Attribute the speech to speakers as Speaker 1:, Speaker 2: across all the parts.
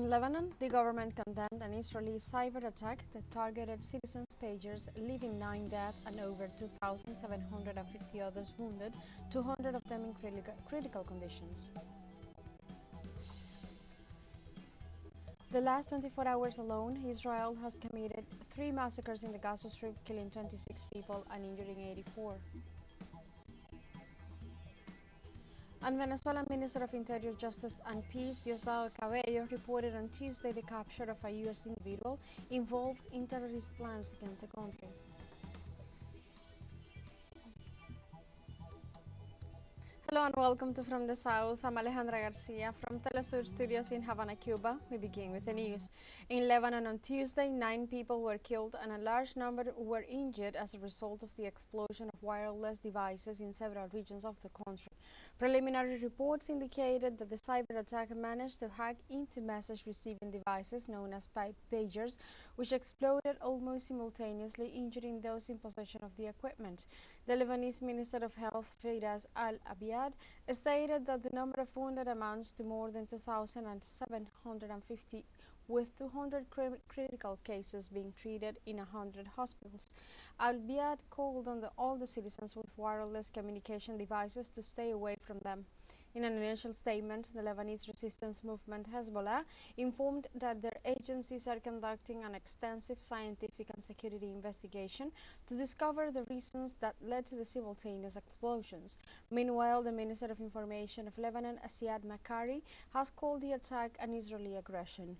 Speaker 1: In Lebanon, the government condemned an Israeli cyber attack that targeted citizens' pagers, leaving 9 dead and over 2,750 others wounded, 200 of them in critical conditions. The last 24 hours alone, Israel has committed 3 massacres in the Gaza Strip, killing 26 people and injuring 84. And Venezuelan Minister of Interior, Justice and Peace, Diosdado Cabello, reported on Tuesday the capture of a U.S. individual involved in terrorist plans against the country. Hello and welcome to From the South. I'm Alejandra Garcia from teleSUR studios in Havana, Cuba. We begin with the news. In Lebanon on Tuesday, 9 people were killed and a large number were injured as a result of the explosion of wireless devices in several regions of the country. Preliminary reports indicated that the cyber attack managed to hack into message receiving devices known as pagers, which exploded almost simultaneously, injuring those in possession of the equipment. The Lebanese Minister of Health, Firas Al-Abiad, stated that the number of wounded amounts to more than 2,750, with 200 critical cases being treated in 100 hospitals. Al-Biad called on all the citizens with wireless communication devices to stay away from them. In an initial statement, the Lebanese resistance movement Hezbollah informed that their agencies are conducting an extensive scientific and security investigation to discover the reasons that led to the simultaneous explosions. Meanwhile, the Minister of Information of Lebanon, Siad Makari, has called the attack an Israeli aggression.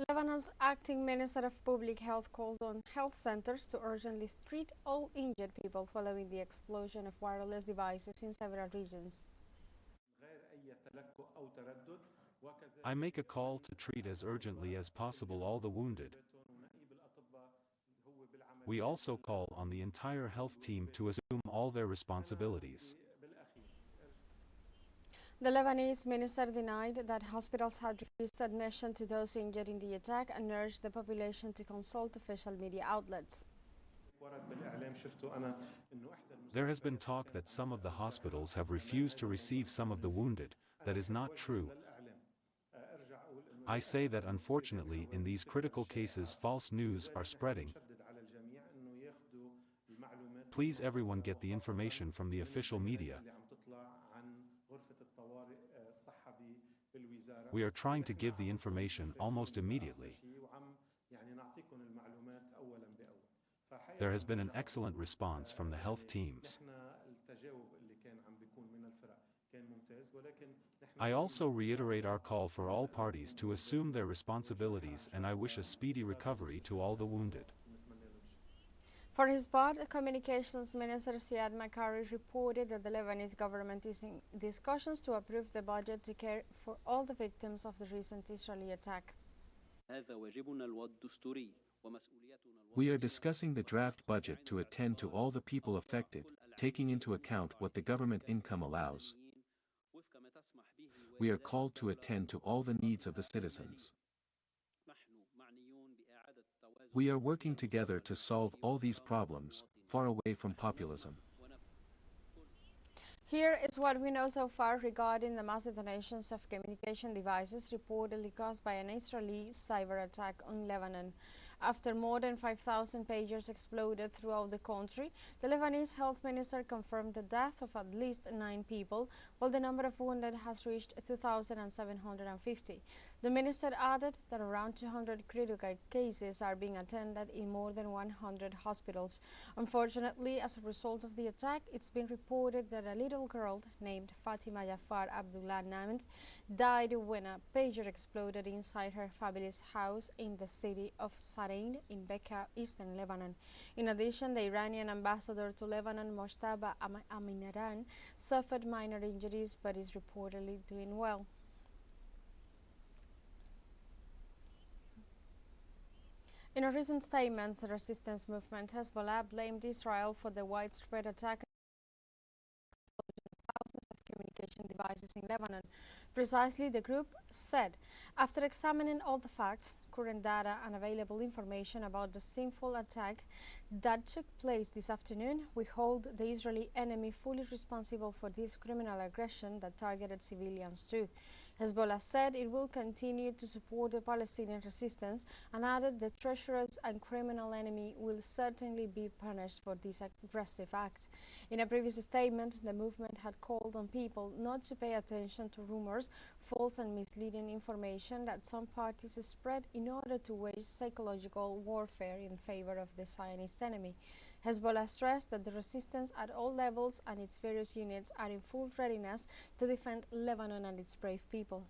Speaker 1: Lebanon's acting Minister of Public Health called on health centers to urgently treat all injured people following the explosion of wireless devices in several regions.
Speaker 2: I make a call to treat as urgently as possible all the wounded. We also call on the entire health team to assume all their responsibilities.
Speaker 1: The Lebanese minister denied that hospitals had refused admission to those injured in the attack and urged the population to consult official media outlets.
Speaker 2: There has been talk that some of the hospitals have refused to receive some of the wounded. That is not true. I say that unfortunately in these critical cases false news are spreading. Please everyone get the information from the official media. We are trying to give the information almost immediately. There has been an excellent response from the health teams. I also reiterate our call for all parties to assume their responsibilities, and I wish a speedy recovery to all the wounded.
Speaker 1: For his part, Communications Minister Siad Makari reported that the Lebanese government is in discussions to approve the budget to care for all the victims of the recent Israeli attack.
Speaker 3: We are discussing the draft budget to attend to all the people affected, taking into account what the government income allows. We are called to attend to all the needs of the citizens. We are working together to solve all these problems, far away from populism.
Speaker 1: Here is what we know so far regarding the mass detonations of communication devices reportedly caused by an Israeli cyber attack on Lebanon. After more than 5,000 pagers exploded throughout the country, the Lebanese health minister confirmed the death of at least 9 people, while the number of wounded has reached 2,750. The minister added that around 200 critical cases are being attended in more than 100 hospitals. Unfortunately, as a result of the attack, it's been reported that a little girl named Fatima Jafar Abdullah Nament died when a pager exploded inside her family's house in the city of Sarain in Bekaa, eastern Lebanon. In addition, the Iranian ambassador to Lebanon, Mojtaba Aminaran, suffered minor injuries but is reportedly doing well. In a recent statement, the resistance movement Hezbollah blamed Israel for the widespread attack on thousands of communication devices in Lebanon. Precisely, the group said, after examining all the facts, current data and available information about the sinful attack that took place this afternoon, we hold the Israeli enemy fully responsible for this criminal aggression that targeted civilians too. Hezbollah said it will continue to support the Palestinian resistance and added the treacherous and criminal enemy will certainly be punished for this aggressive act. In a previous statement, the movement had called on people not to pay attention to rumors, false and misleading information that some parties spread in order to wage psychological warfare in favor of the Zionist enemy. Hezbollah stressed that the resistance at all levels and its various units are in full readiness to defend Lebanon and its brave people.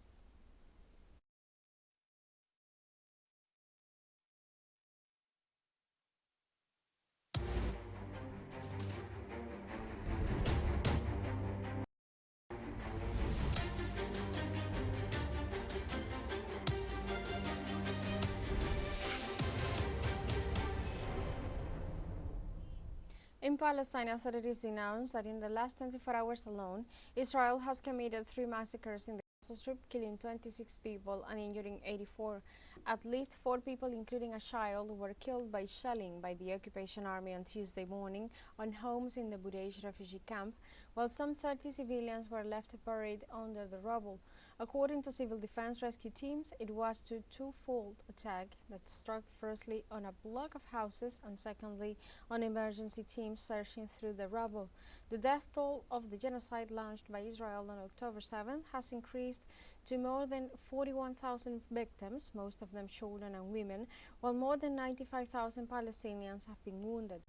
Speaker 1: In Palestine, authorities announced that in the last 24 hours alone, Israel has committed 3 massacres in the Gaza Strip, killing 26 people and injuring 84. At least 4 people, including a child, were killed by shelling by the occupation army on Tuesday morning on homes in the Bureij refugee camp, while some 30 civilians were left buried under the rubble. According to civil defense rescue teams, it was a twofold attack that struck firstly on a block of houses and secondly on emergency teams searching through the rubble. The death toll of the genocide launched by Israel on October 7 has increased to more than 41,000 victims, most of them children and women, while more than 95,000 Palestinians have been wounded.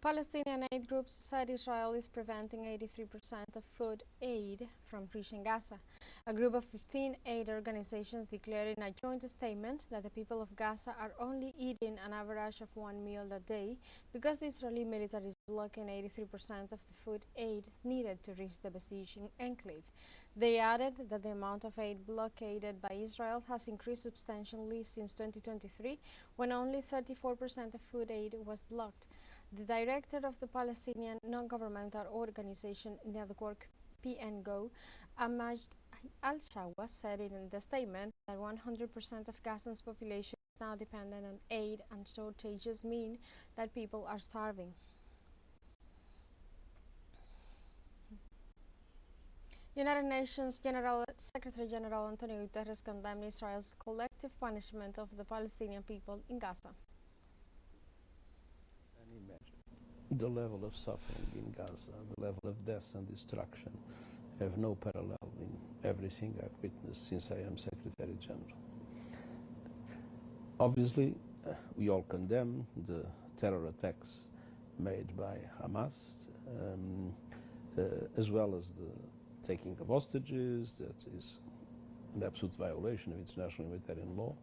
Speaker 1: Palestinian aid groups said Israel is preventing 83% of food aid from reaching Gaza. A group of 15 aid organizations declared in a joint statement that the people of Gaza are only eating an average of 1 meal a day because the Israeli military is blocking 83% of the food aid needed to reach the besieging enclave. They added that the amount of aid blockaded by Israel has increased substantially since 2023, when only 34% of food aid was blocked. The director of the Palestinian non-governmental organization network PNGO, Ahmad Al-Shawa, said in the statement that 100% of Gaza's population is now dependent on aid and shortages mean that people are starving. United Nations General Secretary General Antonio Guterres condemned Israel's collective punishment of the Palestinian people in Gaza.
Speaker 4: The level of suffering in Gaza, the level of death and destruction have no parallel in everything I've witnessed since I am Secretary General. Obviously, we all condemn the terror attacks made by Hamas, as well as the taking of hostages, that is an absolute violation of international humanitarian law.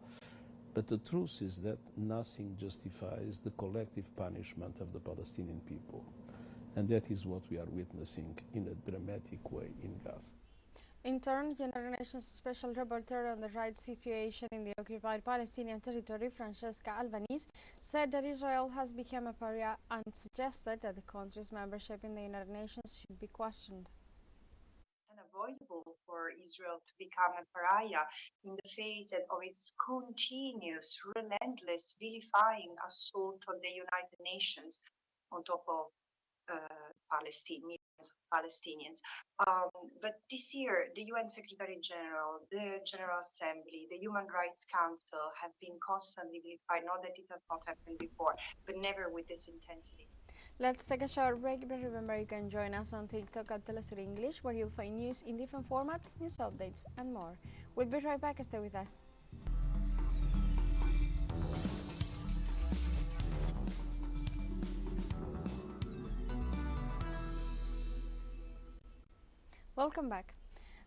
Speaker 4: But the truth is that nothing justifies the collective punishment of the Palestinian people. And that is what we are witnessing in a dramatic way in Gaza.
Speaker 1: In turn, United Nations Special Rapporteur on the rights situation in the occupied Palestinian territory, Francesca Albanese, said that Israel has become a pariah and suggested that the country's membership in the United Nations should be questioned.
Speaker 5: Unavoidable for Israel to become a pariah in the face of its continuous, relentless, vilifying assault on the United Nations on top of millions of Palestinians. But this year, the UN Secretary General, the General Assembly, the Human Rights Council have been constantly vilified. Not that it has not happened before, but never with this intensity.
Speaker 1: Let's take a short break, but remember you can join us on TikTok at teleSUR English, where you'll find news in different formats, news updates, and more. We'll be right back. Stay with us. Welcome back.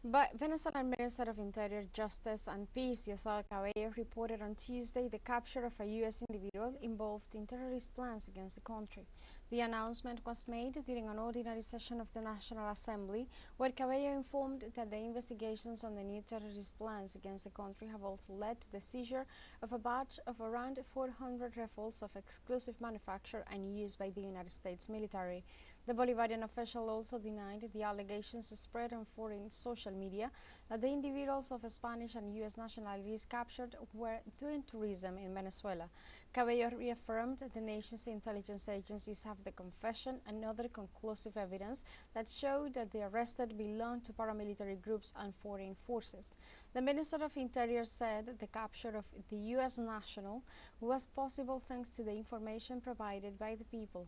Speaker 1: But Venezuelan Minister of Interior, Justice and Peace, Diosdado Cabello, reported on Tuesday the capture of a U.S. individual involved in terrorist plans against the country. The announcement was made during an ordinary session of the National Assembly, where Cabello informed that the investigations on the new terrorist plans against the country have also led to the seizure of a batch of around 400 rifles of exclusive manufacture and use by the United States military. The Bolivarian official also denied the allegations spread on foreign social media that the individuals of Spanish and U.S. nationalities captured were doing tourism in Venezuela. Cabello reaffirmed the nation's intelligence agencies have the confession and other conclusive evidence that showed that the arrested belonged to paramilitary groups and foreign forces. The Minister of Interior said the capture of the U.S. national was possible thanks to the information provided by the people.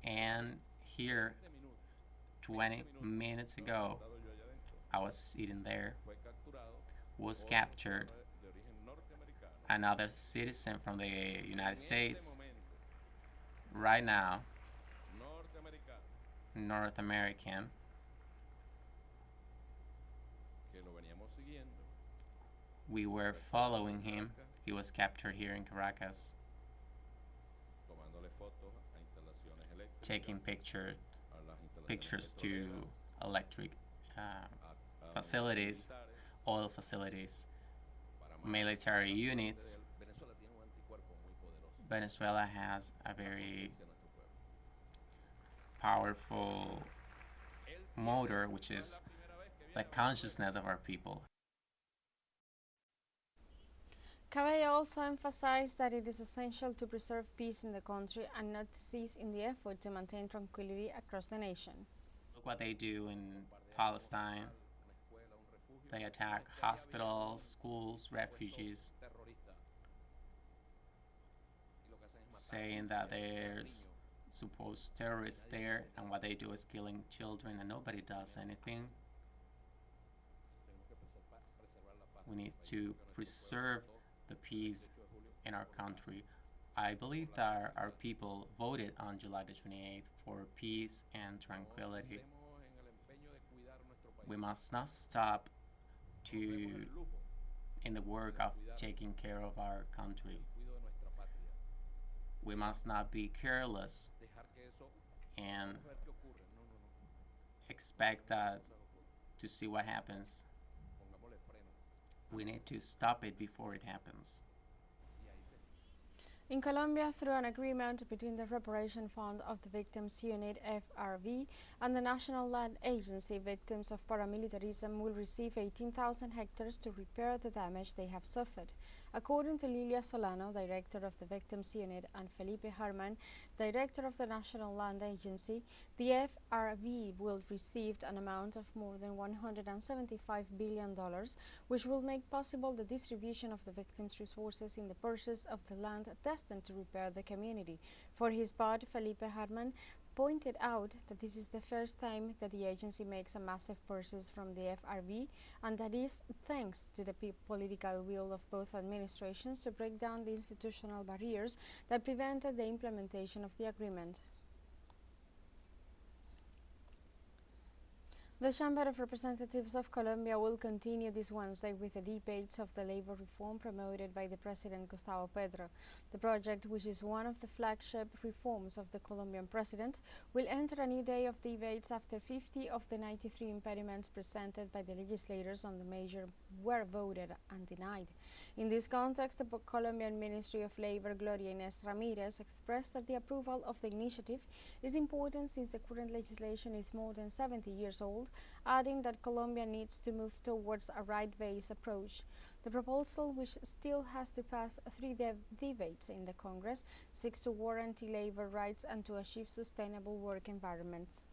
Speaker 6: And here, 20 minutes ago, I was sitting there, was captured, another citizen from the United States, right now, North American, we were following him. He was captured here in Caracas, taking pictures to electric facilities, oil facilities, military units. Venezuela has a very powerful motor, which is the consciousness of our people.
Speaker 1: Cabello also emphasized that it is essential to preserve peace in the country and not to cease in the effort to maintain tranquility across the nation.
Speaker 6: Look what they do in Palestine. They attack hospitals, schools, refugees, saying that there's supposed terrorists there, and what they do is killing children, and nobody does anything. We need to preserve the peace in our country. I believe that our people voted on July the 28th for peace and tranquility. We must not stop in the work of taking care of our country. We must not be careless and expect that to see what happens. We need to stop it before it happens.
Speaker 1: In Colombia, through an agreement between the Reparation Fund of the Victims Unit (FRV) and the National Land Agency, victims of paramilitarism will receive 18,000 hectares to repair the damage they have suffered. According to Lilia Solano, director of the Victims Unit, and Felipe Harman, director of the National Land Agency, the FRV will receive an amount of more than $175 billion, which will make possible the distribution of the victims' resources in the purchase of the land destined to repair the community. For his part, Felipe Harman pointed out that this is the first time that the agency makes a massive purchase from the FRV, and that is thanks to the political will of both administrations to break down the institutional barriers that prevented the implementation of the agreement. The Chamber of Representatives of Colombia will continue this Wednesday with the debates of the labor reform promoted by the President Gustavo Petro. The project, which is one of the flagship reforms of the Colombian president, will enter a new day of debates after 50 of the 93 impediments presented by the legislators on the measure were voted and denied. In this context, the Colombian Ministry of Labor, Gloria Inés Ramirez, expressed that the approval of the initiative is important since the current legislation is more than 70 years old, adding that Colombia needs to move towards a right-based approach. The proposal, which still has to pass 3 debates in the Congress, seeks to guarantee labor rights and to achieve sustainable work environments.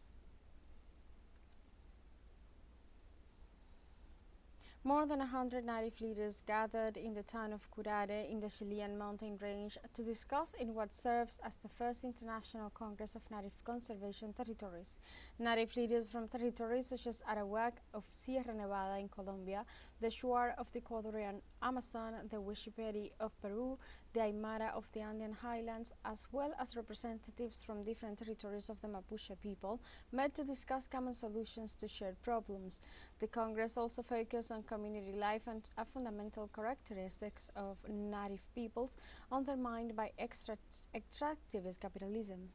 Speaker 1: More than 100 native leaders gathered in the town of Curare in the Chilean mountain range to discuss in what serves as the first International Congress of Native Conservation Territories. Native leaders from territories such as Arawak of Sierra Nevada in Colombia, the Shuar of the Ecuadorian Amazon, the Wishiperi of Peru, the Aymara of the Andean Highlands, as well as representatives from different territories of the Mapuche people, met to discuss common solutions to shared problems. The Congress also focused on community life and fundamental characteristics of native peoples undermined by extractivist capitalism.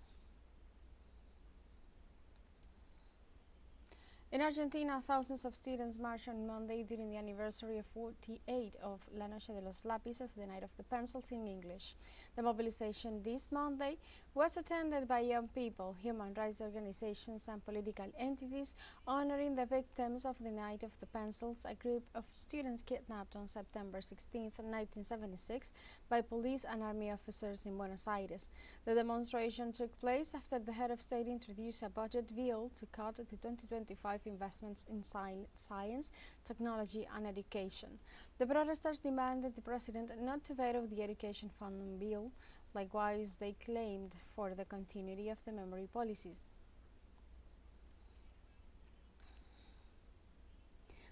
Speaker 1: In Argentina, thousands of students marched on Monday during the anniversary of 48 of La Noche de los Lápices, the Night of the Pencils in English. The mobilization this Monday was attended by young people, human rights organizations and political entities honoring the victims of the Night of the Pencils, a group of students kidnapped on September 16, 1976 by police and army officers in Buenos Aires. The demonstration took place after the head of state introduced a budget bill to cut the 2025 investments in science, technology and education. The protesters demanded the president not to veto the education funding bill. Likewise, they claimed for the continuity of the memory policies.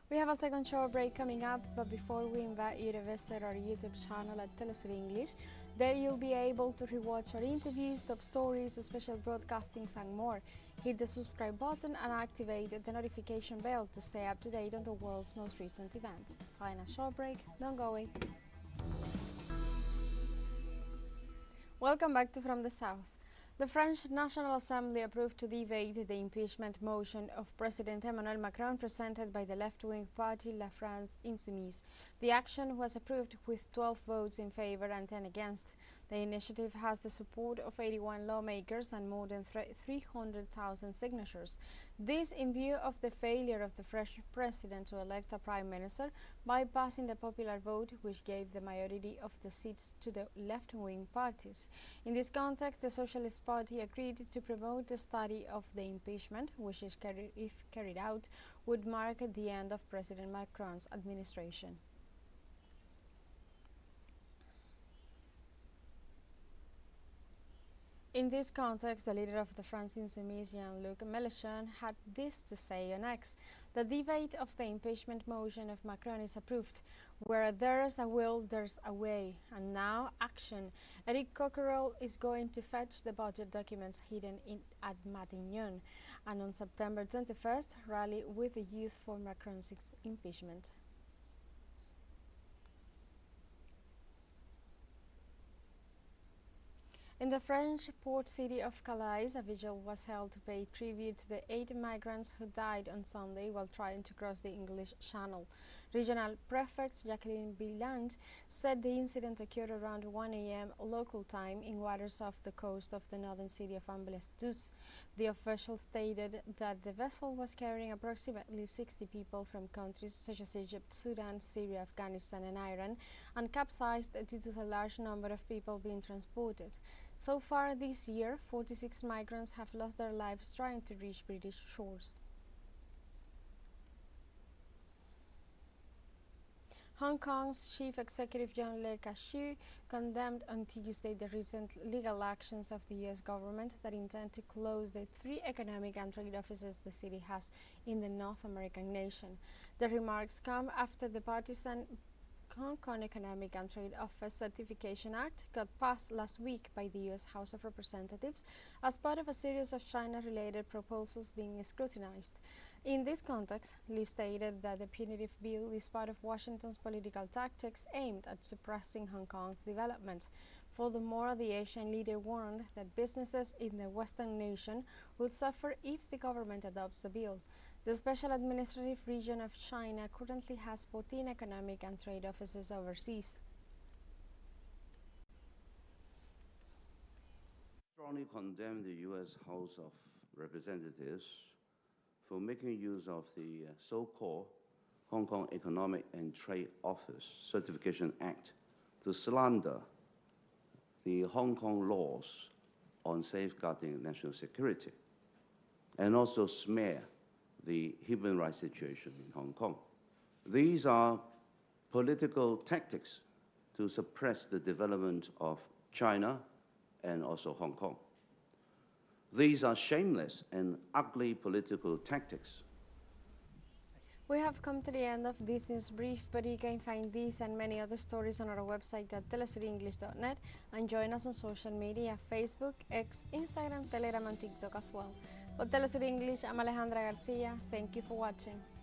Speaker 1: We have a second short break coming up, but before we invite you to visit our YouTube channel at teleSUR English. There you'll be able to rewatch our interviews, top stories, special broadcastings and more. Hit the subscribe button and activate the notification bell to stay up to date on the world's most recent events. Find a short break, don't go away. Welcome back to From the South. The French National Assembly approved to debate the impeachment motion of President Emmanuel Macron presented by the left-wing party La France Insoumise. The action was approved with 12 votes in favor and 10 against. The initiative has the support of 81 lawmakers and more than 300,000 signatures. This in view of the failure of the French president to elect a prime minister by passing the popular vote, which gave the majority of the seats to the left-wing parties. In this context, the Socialist Party agreed to promote the study of the impeachment, which, if carried out, would mark the end of President Macron's administration. In this context, the leader of the France Insoumise, Jean-Luc Mélenchon, had this to say on X: the debate of the impeachment motion of Macron is approved. Where there's a will, there's a way. And now, action. Eric Coquerel is going to fetch the budget documents hidden at Matignon, and on September 21st, rally with the youth for Macron's impeachment. In the French port city of Calais, a vigil was held to pay tribute to the 8 migrants who died on Sunday while trying to cross the English Channel. Regional Prefect Jacqueline Biland said the incident occurred around 1 a.m. local time in waters off the coast of the northern city of Ambleus. The official stated that the vessel was carrying approximately 60 people from countries such as Egypt, Sudan, Syria, Afghanistan and Iran, and capsized due to the large number of people being transported. So far this year, 46 migrants have lost their lives trying to reach British shores. Hong Kong's chief executive John Le Ka-shue condemned on Tuesday the recent legal actions of the U.S. government that intend to close the 3 economic and trade offices the city has in the North American nation. The remarks come after the partisan Hong Kong Economic and Trade Office Certification Act got passed last week by the U.S. House of Representatives as part of a series of China-related proposals being scrutinized. In this context, Lee stated that the punitive bill is part of Washington's political tactics aimed at suppressing Hong Kong's development. Furthermore, the Asian leader warned that businesses in the Western nation will suffer if the government adopts the bill. The Special Administrative Region of China currently has 14 economic and trade offices overseas.
Speaker 7: Strongly condemn the U.S. House of Representatives for making use of the so-called Hong Kong Economic and Trade Office Certification Act to slander the Hong Kong laws on safeguarding national security and also smear the human rights situation in Hong Kong. These are political tactics to suppress the development of China and also Hong Kong. These are shameless and ugly political tactics.
Speaker 1: We have come to the end of this news brief, but you can find these and many other stories on our website at telesurenglish.net and join us on social media, Facebook, X, Instagram, Telegram and TikTok as well. For Telesur English, I'm Alejandra Garcia. Thank you for watching.